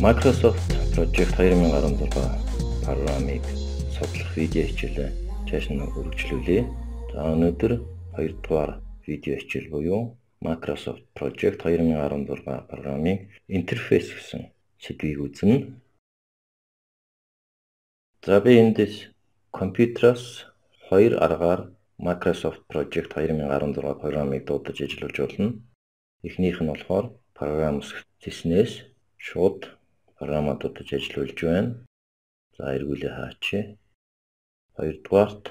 Microsoft Project 2016 программыг судлах видео хичээлээ цааш нь үргэлжлүүлье. За өнөөдөр 2 дугаар видео хичээл буюу Microsoft Project 2016 программын интерфейс гэсэн сэдвийг үзнэ. За би эндээс компьютероос 2 аргаар Microsoft Project 2016 программыг дуудаж ажиллуулж болно. Эхнийх нь болохоор програм зэснээс шууд програмаа дуудаж ажиллуулж байна. За эргүүлээ хаачаа. Хоёрдугаарт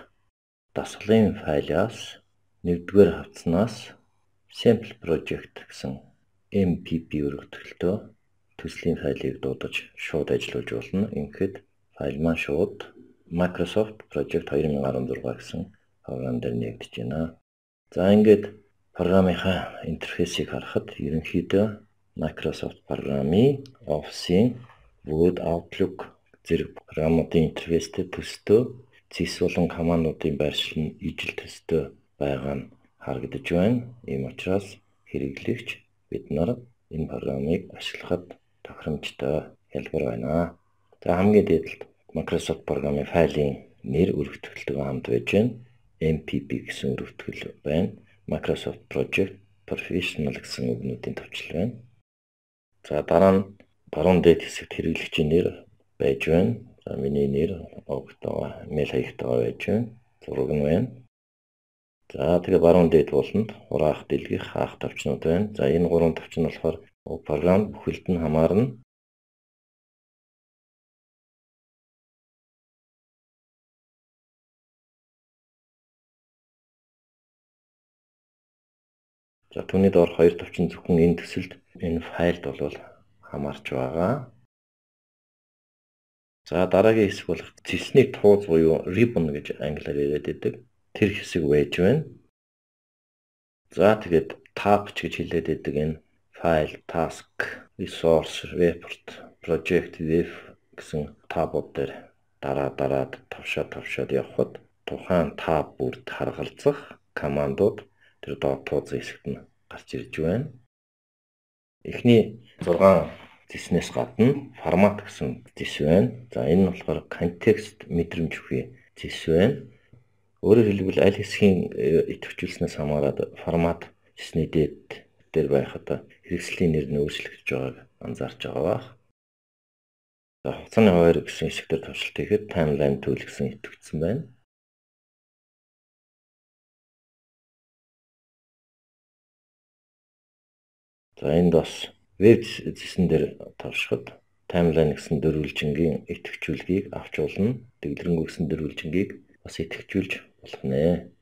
дасгалын файлаас нэгдүгээр хавцнаас Sample Project гэсэн MPP өргөтгөлтөө төслийн файлыг дуудаж шууд ажиллуулж болно. Ингээд файл маань шууд Microsoft Project 2016 гэсэн програм дээр нэгдэж байна. За ингээд програмынхаа интерфейсийг харахад ерөнхийдөө Microsoft програмын Office-ийн Word, Outlook зэрэг програмуудын интерфейстэй төстөө зис болон командуудын байршил нь ижил төстэй байгаа нь харагдаж байна. Ийм учраас хэрэглэгч бид нар энэ програмыг ашиглахад тохиромжтой хялбар байна. За хамгийн дээдлд Microsoft програмын файлын нэр өргөтгөлтөөр хамт байж байна. MPP гэсэн өргөтгөл байна. Microsoft Project Professional гэсэн үгнүүдийн төвчлэл байна. За дараа нь баруун дээд хэсэгт хэрэглэгчийн нэр байж байна. За миний нэр огтоо мэйл хаягтайгаа байж байна. Зураг нь байна. За тэгээ баруун дээд болонд хураах дэлгэх хаах товчнууд байна. За энэ гурван товчон болохоор програм бүхэлд нь хамаарна. За түүний доор хоёр товчон зөвхөн энэ төсөлд энэ файлд бол хамаарч байгаа. За дараагийн хэсэг болох зэсний тууз буюу ribbon гэж англиар яриад байдаг. Тэр хэсэг байж байна. За тэгээд tab ч гэж хэлээд байдаг энэ file, task, resource, report, project, web гэсэн табууд дээр дараад тавшаад явхад тухайн таб бүрд харгалзах командууд тэр доод тууз хэсэгт нь гарч ирж байна. Эхний 6 зэснээс гадна формат гэсэн зэс байна. За энэ нь болохоор контекст мэдрэмж өгөх зэс байна. Өөрөөр хэлбэл аль хэсгийн идэвхжүүлснээс хамаарат формат зэсний дээр байхад хэрэгслийн нэр нь өөрчлөгдөж байгааг анзаарч байгаа бах. За хугацааны хуваар гэсэн хэсгээр туршилт хийхэд timeline tool гэсэн идэвхжсэн байна. За энд бас веб зэсэн дээр туршихад timeline гэсэн дөрвөлжингийн идэвхжүүлгийг авч болно. Дэглэрэнгүй гэсэн дөрвөлжингийг бас идэвхжүүлж болох нэ.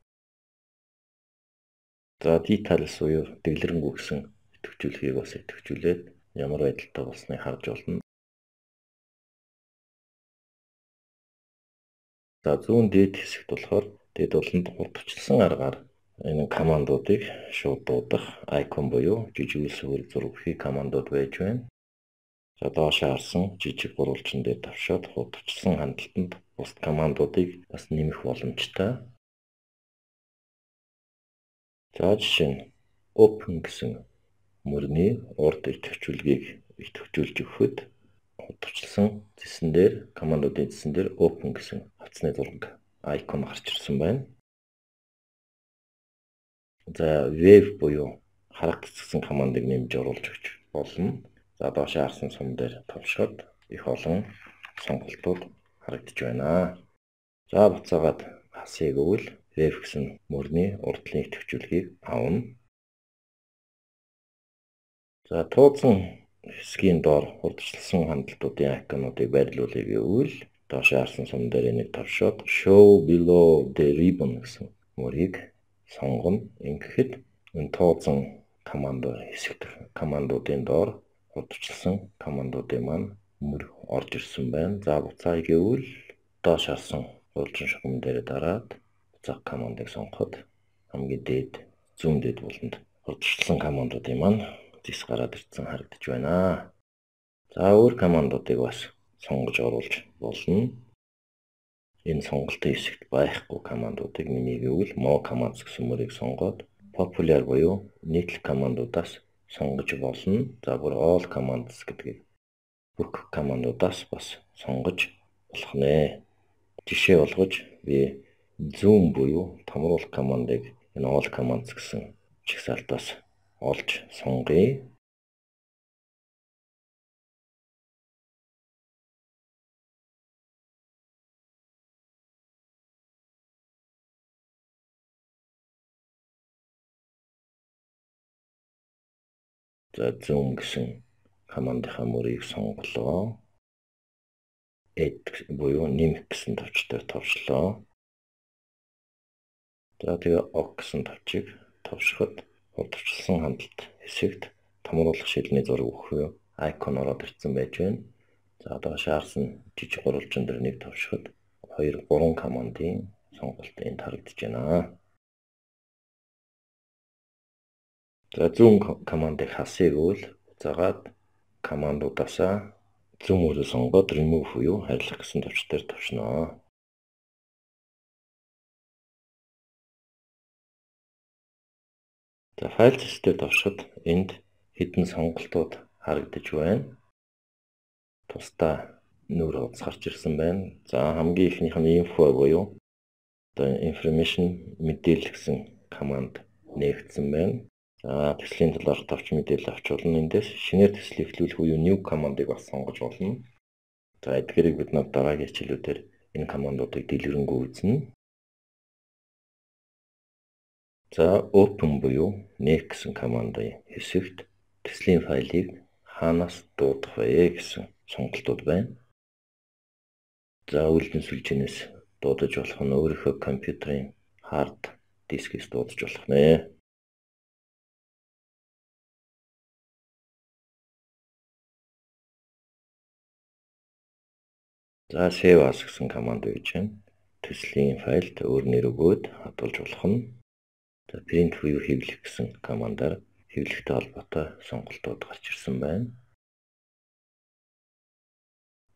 За details буюу дэглэрэнгүй гэсэн идэвхжүүлгийг бас идэвхжүүлээд ямар байдалтай болсныг харж болно. За зүүн дээд хэсэгт болохоор дээд болонд хурдчилсан аргаар энэ командуудыг шууд дуудах icon буюу жижиг үлсвэр зургийн командууд байж байна. За доош харсан жижиг гурвалжин дээр тавшаад хурдчилсан хандлтанд бус командуудыг бас нэмэх боломжтой. За жишээ нь open гэсэн мөрний урд идэвхжүүлгийг идэвхжүүлж өгөхөд хурдчилсан зэсэн дээр командуудын зэсэн дээр open гэсэн хавцны зураг icon гарч ирсэн байна. За web буюу харагдсан командыг нэмж оруулж өгч болно. За доош харсан сум дээр товшоод их олон сонголтууд харагдаж байна. За буцаагаад хасъя гэвэл web гэсэн мөрний урдлын идэвхжүүлгийг авна. За туусан хэсгийн доор хурдчилсан хандлтуудын icon-уудыг байрлуулъя гэвэл доош харсан сум дээр энийг товшоод show below the ribbon гэсэн мөрийг сонгоно. Ингэхэд энэ туусан командуудын доор хурдчилсан командуудын маань мөр орж ирсэн байна. За буцаая гэвэл доош харсан хурдчин шугам дээр дараад буцаах командыг сонгоход хамгийн дээд зүүн дээд болонд хурдчилсан командуудын маань зис гараад ирсэн харагдаж байна. За өөр командуудыг бас сонгож оруулж болно. Энэ сонголтын хэсэгт байхгүй командуудыг нэмье гэвэл more commands гэсэн мөрийг сонгоод popular буюу нийтлэг командуудаас сонгож болно. За бүр all commands гэдгийг бүх командуудаас бас сонгож болох нэ. Жишээ болгож би zoom буюу томруулах командыг энэ all commands гэсэн чагсаалтаас олж сонгоё. За zoom гэсэн командынхаа мөрийг сонголоо. Add буюу нэмэх гэсэн товчтой товчлоо. За тэгээ OK гэсэн товчийг товшиход хурдчилсан хандлт хэсэгт томруулах шилний зураг өгөх icon ороод ирсэн байж байна. За доошоо харсан жижиг гурвалжин дээр нэг товшиход 2 3 командын сонголт энд харагдаж байна. За zoom командыг хасыг үл заагаад командуудаасаа zoom үрээ сонгоод remove буюу хайрлах гэсэн товчтоор товшноо. За файл системээр товшиход энд хэдэн сонголтууд харагдаж байна. Тусдаа нүүр хуудас гарч ирсэн байна. За хамгийн ихнийх нь info буюу одоо information мэдээлэл гэсэн команд нээгдсэн байна. За төслийн талаарх товч мэдээлэл авч болно. Эндээс шинээр төсөл эхлүүлэх буюу new командыг бас сонгож болно. За эдгээрийг бид дараагийн хичээлүүдээр энэ командуудыг дэлгэрэнгүй үзнэ. За open буюу нээх гэсэн командын хэсэгт төслийн файлыг хаанаас дуудах вэ гэсэн сонголтууд байна. За үлдэн сүлжээнээс дуудаж болох нь өөрийнхөө компьютерийн хард дискээс дуудаж болох нэ. За save as гэсэн команд гэж байна. Төслийн файлд өөр нэр өгөөд хадгалж болох нь. За print буюу хэвлэх гэсэн командаар хэвлэхтэй холбоотой сонголтууд гарч ирсэн байна.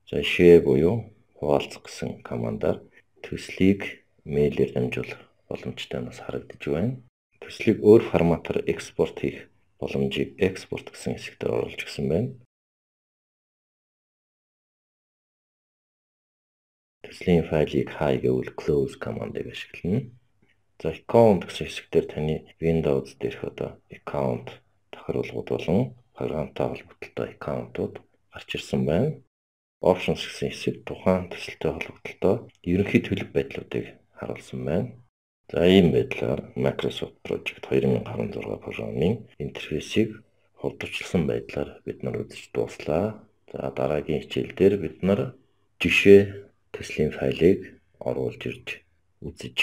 За share буюу хуваалцах гэсэн командаар төслийг мэйлээр дамжуулах боломжтой нас харагдаж байна. Төслийг өөр форматаар экспорт хийх боломжийг export гэсэн хэсэгт оруулж гисэн байна. Төслийн файлыг хай гэвэл close командыг ашиглана. За account гэсэн хэсгээр таны Windows дээрх одоо account тохируулгууд болон програмтай холбогдолтой аккаунтууд гарч ирсэн байна. Options гэсэн хэсэг тухайн төсөлтэй холбогдолтой ерөнхий төлөв байдлуудыг харуулсан байна. За ийм байдлаар Microsoft Project 2016 програмын интерфейсийг хурдчилсан байдлаар бид нар үзэж дууслаа. За дараагийн хичээлдээр бид нар жишээ төслийн файлыг оруулж ирж үзэж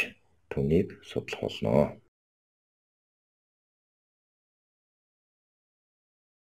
түүнийг судлах болно.